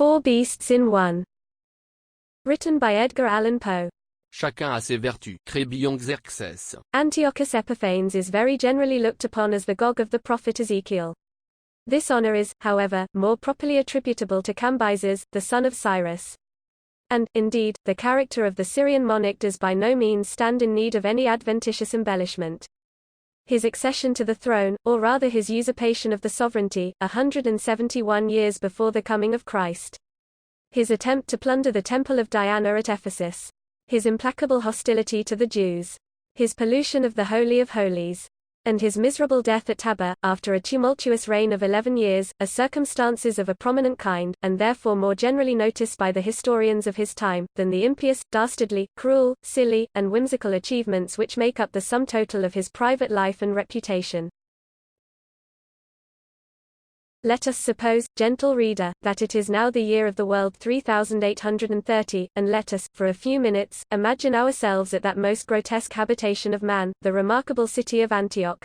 Four Beasts in One. Written by Edgar Allan Poe. Chacun a ses vertus. Crébillon Xerxes. Antiochus Epiphanes is very generally looked upon as the Gog of the prophet Ezekiel. This honor is, however, more properly attributable to Cambyses, the son of Cyrus. And, indeed, the character of the Syrian monarch does by no means stand in need of any adventitious embellishment. His accession to the throne, or rather his usurpation of the sovereignty, 171 years before the coming of Christ. His attempt to plunder the temple of Diana at Ephesus. His implacable hostility to the Jews. His pollution of the Holy of Holies. And his miserable death at Tabor, after a tumultuous reign of 11 years, are circumstances of a prominent kind, and therefore more generally noticed by the historians of his time, than the impious, dastardly, cruel, silly, and whimsical achievements which make up the sum total of his private life and reputation. Let us suppose, gentle reader, that it is now the year of the world 3830, and let us, for a few minutes, imagine ourselves at that most grotesque habitation of man, the remarkable city of Antioch.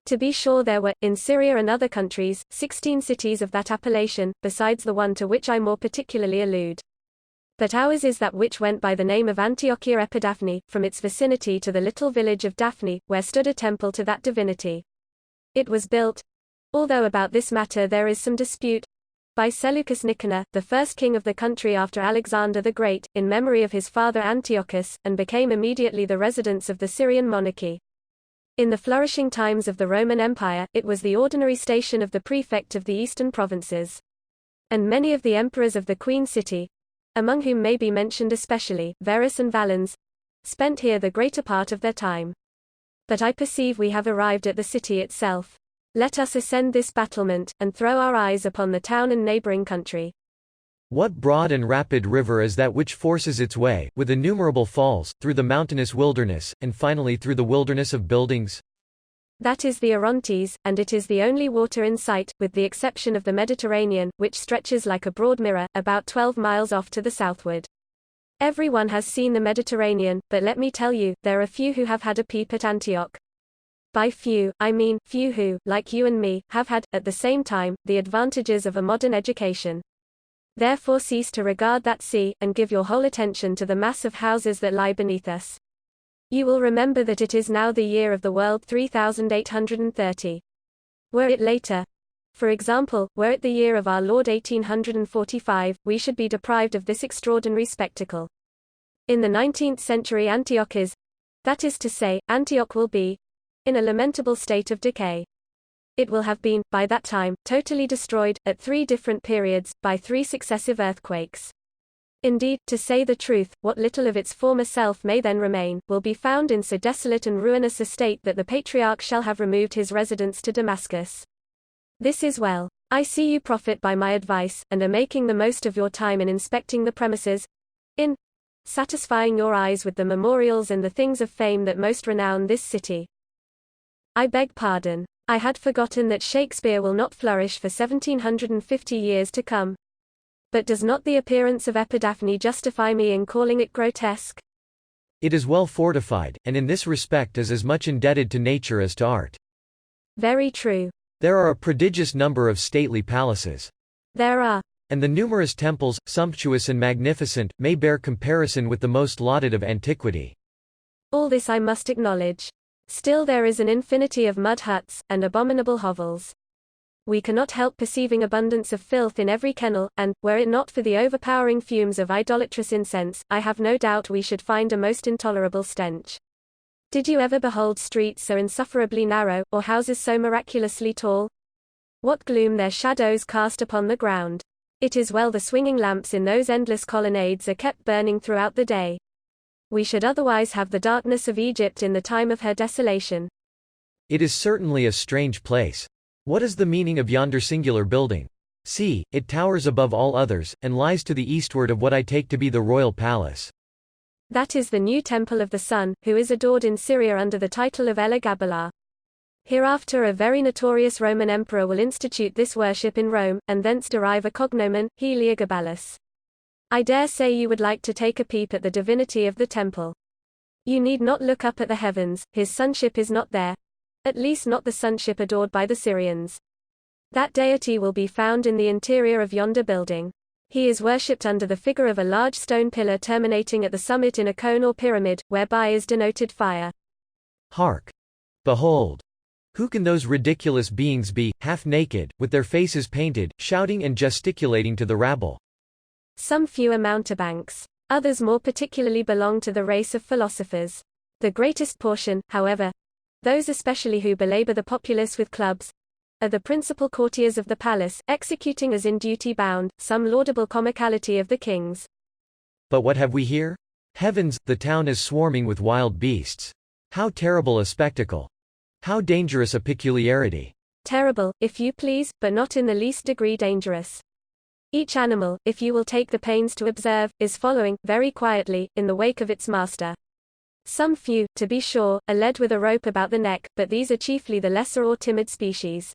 To be sure there were, in Syria and other countries, 16 cities of that appellation, besides the one to which I more particularly allude. But ours is that which went by the name of Antiochia Epidaphne, from its vicinity to the little village of Daphne, where stood a temple to that divinity. It was built, although about this matter there is some dispute, by Seleucus Nicanor, the first king of the country after Alexander the Great, in memory of his father Antiochus, and became immediately the residence of the Syrian monarchy. In the flourishing times of the Roman Empire, it was the ordinary station of the prefect of the eastern provinces. And many of the emperors of the Queen City, among whom may be mentioned especially Verus and Valens, spent here the greater part of their time. But I perceive we have arrived at the city itself. Let us ascend this battlement, and throw our eyes upon the town and neighboring country. What broad and rapid river is that which forces its way, with innumerable falls, through the mountainous wilderness, and finally through the wilderness of buildings? That is the Orontes, and it is the only water in sight, with the exception of the Mediterranean, which stretches like a broad mirror, about 12 miles off to the southward. Every one has seen the Mediterranean, but let me tell you, there are few who have had a peep at Antioch. By few, I mean, few who, like you and me, have had, at the same time, the advantages of a modern education. Therefore cease to regard that sea, and give your whole attention to the mass of houses that lie beneath us. You will remember that it is now the year of the world 3830. Were it later, for example, were it the year of our Lord 1845, we should be deprived of this extraordinary spectacle. In the 19th century Antioch is, that is to say, Antioch will be, in a lamentable state of decay. It will have been, by that time, totally destroyed, at 3 different periods, by 3 successive earthquakes. Indeed, to say the truth, what little of its former self may then remain, will be found in so desolate and ruinous a state that the Patriarch shall have removed his residence to Damascus. This is well. I see you profit by my advice, and are making the most of your time in inspecting the premises, in satisfying your eyes with the memorials and the things of fame that most renown this city. I beg pardon. I had forgotten that Shakespeare will not flourish for 1750 years to come. But does not the appearance of Epidaphne justify me in calling it grotesque? It is well fortified, and in this respect is as much indebted to nature as to art. Very true. There are a prodigious number of stately palaces. There are. And the numerous temples, sumptuous and magnificent, may bear comparison with the most lauded of antiquity. All this I must acknowledge. Still there is an infinity of mud huts, and abominable hovels. We cannot help perceiving abundance of filth in every kennel, and, were it not for the overpowering fumes of idolatrous incense, I have no doubt we should find a most intolerable stench. Did you ever behold streets so insufferably narrow, or houses so miraculously tall? What gloom their shadows cast upon the ground! It is well the swinging lamps in those endless colonnades are kept burning throughout the day. We should otherwise have the darkness of Egypt in the time of her desolation. It is certainly a strange place. What is the meaning of yonder singular building? See, it towers above all others, and lies to the eastward of what I take to be the royal palace. That is the new temple of the sun, who is adored in Syria under the title of Elagabalus. Hereafter a very notorious Roman emperor will institute this worship in Rome, and thence derive a cognomen, Heliogabalus. I dare say you would like to take a peep at the divinity of the temple. You need not look up at the heavens, his sonship is not there, at least not the sonship adored by the Syrians. That deity will be found in the interior of yonder building. He is worshipped under the figure of a large stone pillar terminating at the summit in a cone or pyramid, whereby is denoted fire. Hark! Behold! Who can those ridiculous beings be, half naked, with their faces painted, shouting and gesticulating to the rabble? Some few are mountebanks. Others more particularly belong to the race of philosophers. The greatest portion, however, those especially who belabor the populace with clubs, are the principal courtiers of the palace, executing as in duty bound, some laudable comicality of the king's. But what have we here? Heavens, the town is swarming with wild beasts. How terrible a spectacle! How dangerous a peculiarity! Terrible, if you please, but not in the least degree dangerous. Each animal, if you will take the pains to observe, is following, very quietly, in the wake of its master. Some few, to be sure, are led with a rope about the neck, but these are chiefly the lesser or timid species.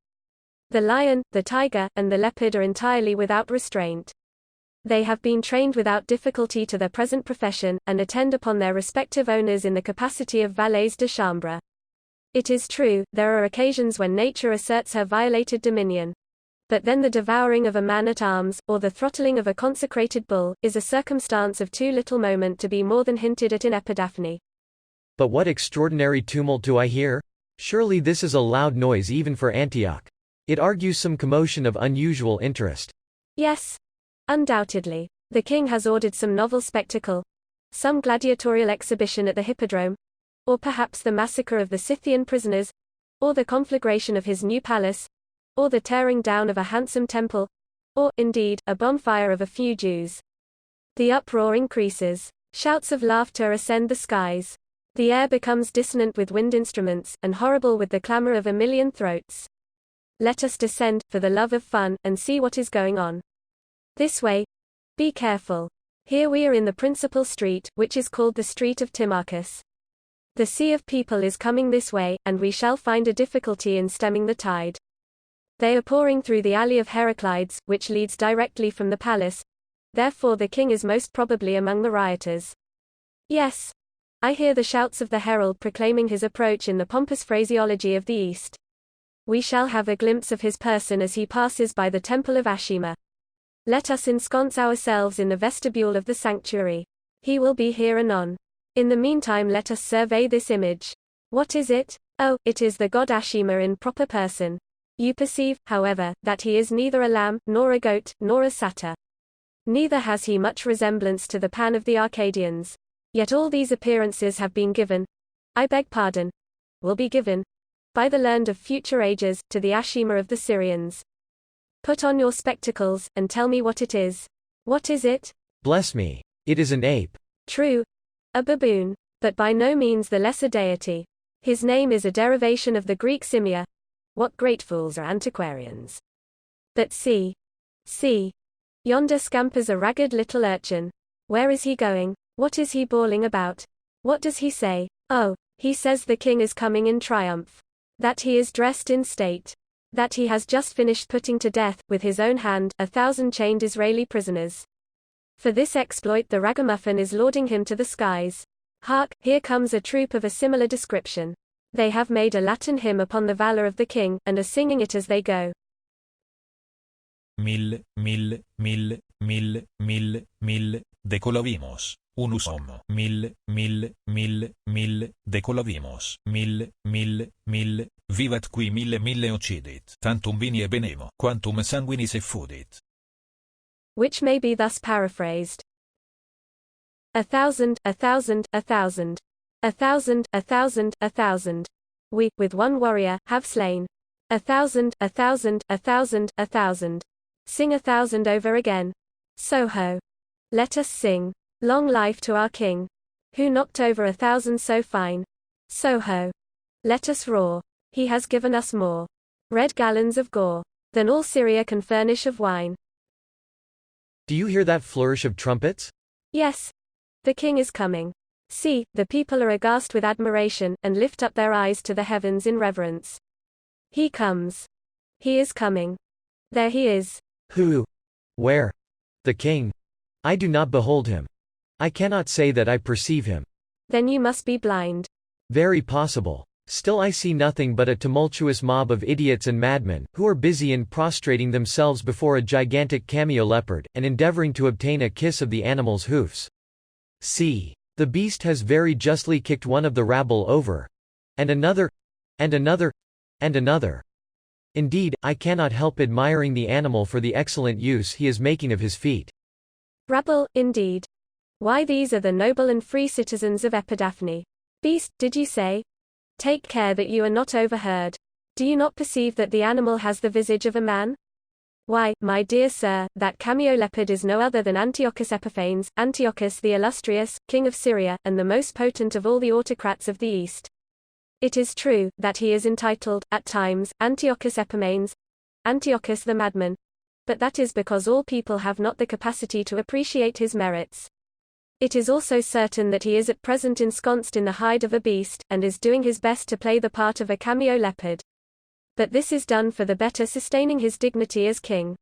The lion, the tiger, and the leopard are entirely without restraint. They have been trained without difficulty to their present profession, and attend upon their respective owners in the capacity of valets de chambre. It is true, there are occasions when nature asserts her violated dominion. But then the devouring of a man-at-arms, or the throttling of a consecrated bull, is a circumstance of too little moment to be more than hinted at in Epidaphne. But what extraordinary tumult do I hear? Surely this is a loud noise even for Antioch. It argues some commotion of unusual interest. Yes. Undoubtedly. The king has ordered some novel spectacle, some gladiatorial exhibition at the hippodrome, or perhaps the massacre of the Scythian prisoners, or the conflagration of his new palace, or the tearing down of a handsome temple, or, indeed, a bonfire of a few Jews. The uproar increases. Shouts of laughter ascend the skies. The air becomes dissonant with wind instruments, and horrible with the clamor of a million throats. Let us descend, for the love of fun, and see what is going on. This way. Be careful. Here we are in the principal street, which is called the Street of Timarchus. The sea of people is coming this way, and we shall find a difficulty in stemming the tide. They are pouring through the alley of Heraclides, which leads directly from the palace. Therefore the king is most probably among the rioters. Yes. I hear the shouts of the herald proclaiming his approach in the pompous phraseology of the East. We shall have a glimpse of his person as he passes by the temple of Ashima. Let us ensconce ourselves in the vestibule of the sanctuary. He will be here anon. In the meantime let us survey this image. What is it? Oh, it is the god Ashima in proper person. You perceive, however, that he is neither a lamb, nor a goat, nor a satyr. Neither has he much resemblance to the Pan of the Arcadians. Yet all these appearances have been given, I beg pardon, will be given, by the learned of future ages, to the Ashima of the Syrians. Put on your spectacles, and tell me what it is. What is it? Bless me. It is an ape. True. A baboon. But by no means the lesser deity. His name is a derivation of the Greek simia. What great fools are antiquarians. But see. See. Yonder scampers a ragged little urchin. Where is he going? What is he bawling about? What does he say? Oh, he says the king is coming in triumph. That he is dressed in state. That he has just finished putting to death, with his own hand, 1,000 chained Israeli prisoners. For this exploit the ragamuffin is lauding him to the skies. Hark, here comes a troop of a similar description. They have made a Latin hymn upon the valor of the king, and are singing it as they go. Mil, decolovimos. Unus homo. Mil, decolovimos. Mil, vivat qui mille occidit. Tantum vini e benemo, quantum sanguinis effudit. Which may be thus paraphrased. 1,000, 1,000, 1,000. 1,000, 1,000, 1,000. We, with one warrior, have slain. 1,000, 1,000, 1,000, 1,000. Sing 1,000 over again. So ho. Let us sing. Long life to our king. Who knocked over 1,000 so fine. So ho. Let us roar. He has given us more red gallons of gore than all Syria can furnish of wine. Do you hear that flourish of trumpets? Yes. The king is coming. See, the people are aghast with admiration, and lift up their eyes to the heavens in reverence. He comes. He is coming. There he is. Who? Where? The king. I do not behold him. I cannot say that I perceive him. Then you must be blind. Very possible. Still I see nothing but a tumultuous mob of idiots and madmen, who are busy in prostrating themselves before a gigantic cameo-leopard, and endeavoring to obtain a kiss of the animal's hoofs. See. The beast has very justly kicked one of the rabble over. And another. And another. And another. Indeed, I cannot help admiring the animal for the excellent use he is making of his feet. Rabble, indeed. Why, these are the noble and free citizens of Epidaphne. Beast, did you say? Take care that you are not overheard. Do you not perceive that the animal has the visage of a man? Why, my dear sir, that cameo-leopard is no other than Antiochus Epiphanes, Antiochus the illustrious, king of Syria, and the most potent of all the autocrats of the East. It is true, that he is entitled, at times, Antiochus Epimanes, Antiochus the madman, but that is because all people have not the capacity to appreciate his merits. It is also certain that he is at present ensconced in the hide of a beast, and is doing his best to play the part of a cameo-leopard. But this is done for the better sustaining his dignity as king.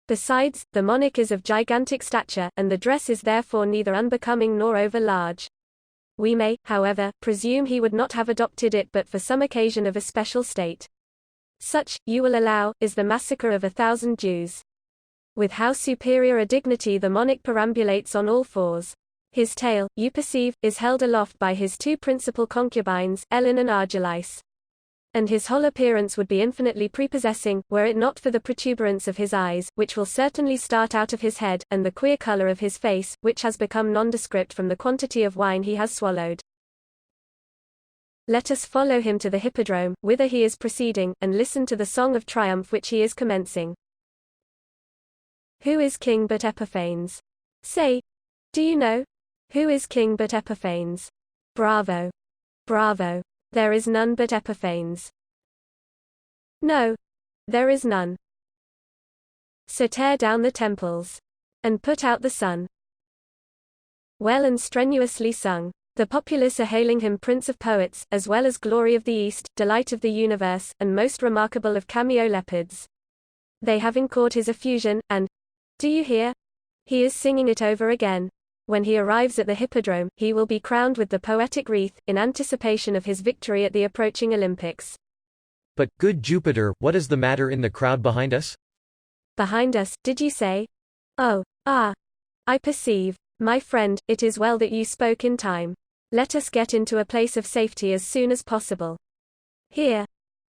Besides, the monarch is of gigantic stature, and the dress is therefore neither unbecoming nor over-large. We may, however, presume he would not have adopted it but for some occasion of a special state. Such, you will allow, is the massacre of 1,000 Jews. With how superior a dignity the monarch perambulates on all fours. His tail, you perceive, is held aloft by his two principal concubines, Ellen and Argilis. And his whole appearance would be infinitely prepossessing, were it not for the protuberance of his eyes, which will certainly start out of his head, and the queer color of his face, which has become nondescript from the quantity of wine he has swallowed. Let us follow him to the hippodrome, whither he is proceeding, and listen to the song of triumph which he is commencing. Who is king but Epiphanes? Say, do you know? Who is king but Epiphanes? Bravo! Bravo! There is none but Epiphanes. No. There is none. So tear down the temples. And put out the sun. Well and strenuously sung. The populace are hailing him Prince of Poets, as well as Glory of the East, Delight of the Universe, and most remarkable of cameo-leopards. They have encored his effusion, and, do you hear? He is singing it over again. When he arrives at the hippodrome, he will be crowned with the poetic wreath, in anticipation of his victory at the approaching Olympics. But, good Jupiter, what is the matter in the crowd behind us? Behind us, did you say? Oh, ah. I perceive. My friend, it is well that you spoke in time. Let us get into a place of safety as soon as possible. Here.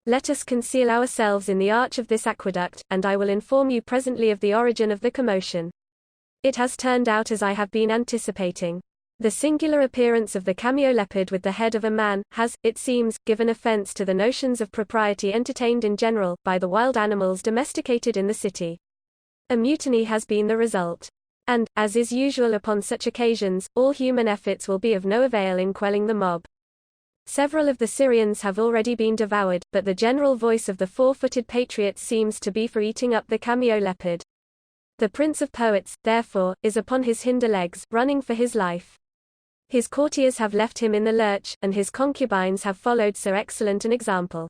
Let us conceal ourselves in the arch of this aqueduct, and I will inform you presently of the origin of the commotion. It has turned out as I have been anticipating. The singular appearance of the cameo-leopard with the head of a man, has, it seems, given offense to the notions of propriety entertained in general, by the wild animals domesticated in the city. A mutiny has been the result. And, as is usual upon such occasions, all human efforts will be of no avail in quelling the mob. Several of the Syrians have already been devoured, but the general voice of the four-footed patriots seems to be for eating up the cameo-leopard. The Prince of Poets, therefore, is upon his hinder legs, running for his life. His courtiers have left him in the lurch, and his concubines have followed so excellent an example.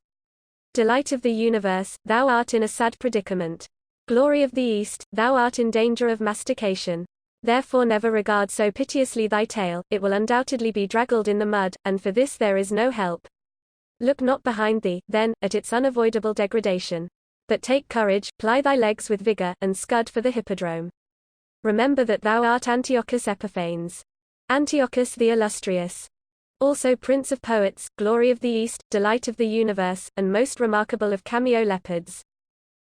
Delight of the universe, thou art in a sad predicament. Glory of the East, thou art in danger of mastication. Therefore never regard so piteously thy tail, it will undoubtedly be draggled in the mud, and for this there is no help. Look not behind thee, then, at its unavoidable degradation. But take courage, ply thy legs with vigor, and scud for the hippodrome. Remember that thou art Antiochus Epiphanes. Antiochus the illustrious. Also Prince of Poets, Glory of the East, Delight of the Universe, and most remarkable of cameo-leopards.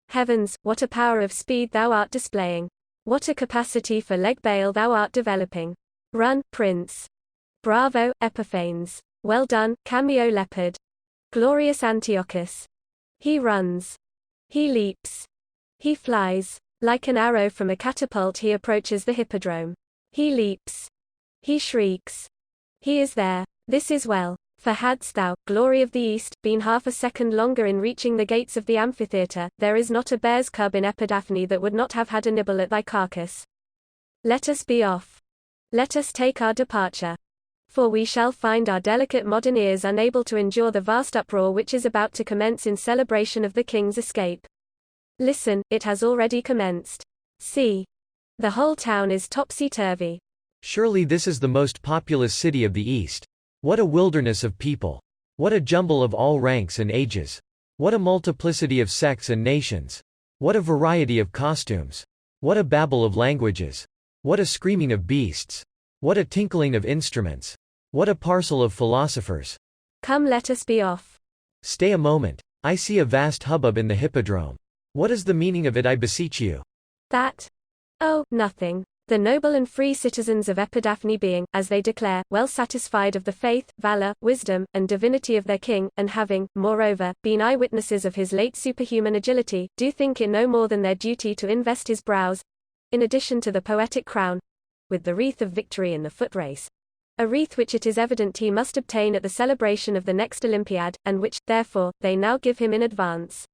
Heavens, what a power of speed thou art displaying. What a capacity for leg bail thou art developing. Run, Prince. Bravo, Epiphanes. Well done, cameo-leopard. Glorious Antiochus. He runs. He leaps. He flies. Like an arrow from a catapult he approaches the hippodrome. He leaps. He shrieks. He is there. This is well. For hadst thou, Glory of the East, been half a second longer in reaching the gates of the amphitheatre, there is not a bear's cub in Epidaphne that would not have had a nibble at thy carcass. Let us be off. Let us take our departure. For we shall find our delicate modern ears unable to endure the vast uproar which is about to commence in celebration of the king's escape. Listen, it has already commenced. See. The whole town is topsy-turvy. Surely this is the most populous city of the East. What a wilderness of people. What a jumble of all ranks and ages! What a multiplicity of sects and nations! What a variety of costumes! What a babble of languages! What a screaming of beasts! What a tinkling of instruments! What a parcel of philosophers! Come, let us be off. Stay a moment. I see a vast hubbub in the hippodrome. What is the meaning of it, I beseech you? That? Oh, nothing. The noble and free citizens of Epidaphne being, as they declare, well satisfied of the faith, valor, wisdom, and divinity of their king, and having, moreover, been eyewitnesses of his late superhuman agility, do think it no more than their duty to invest his brows, in addition to the poetic crown, with the wreath of victory in the foot race. A wreath which it is evident he must obtain at the celebration of the next Olympiad, and which, therefore, they now give him in advance.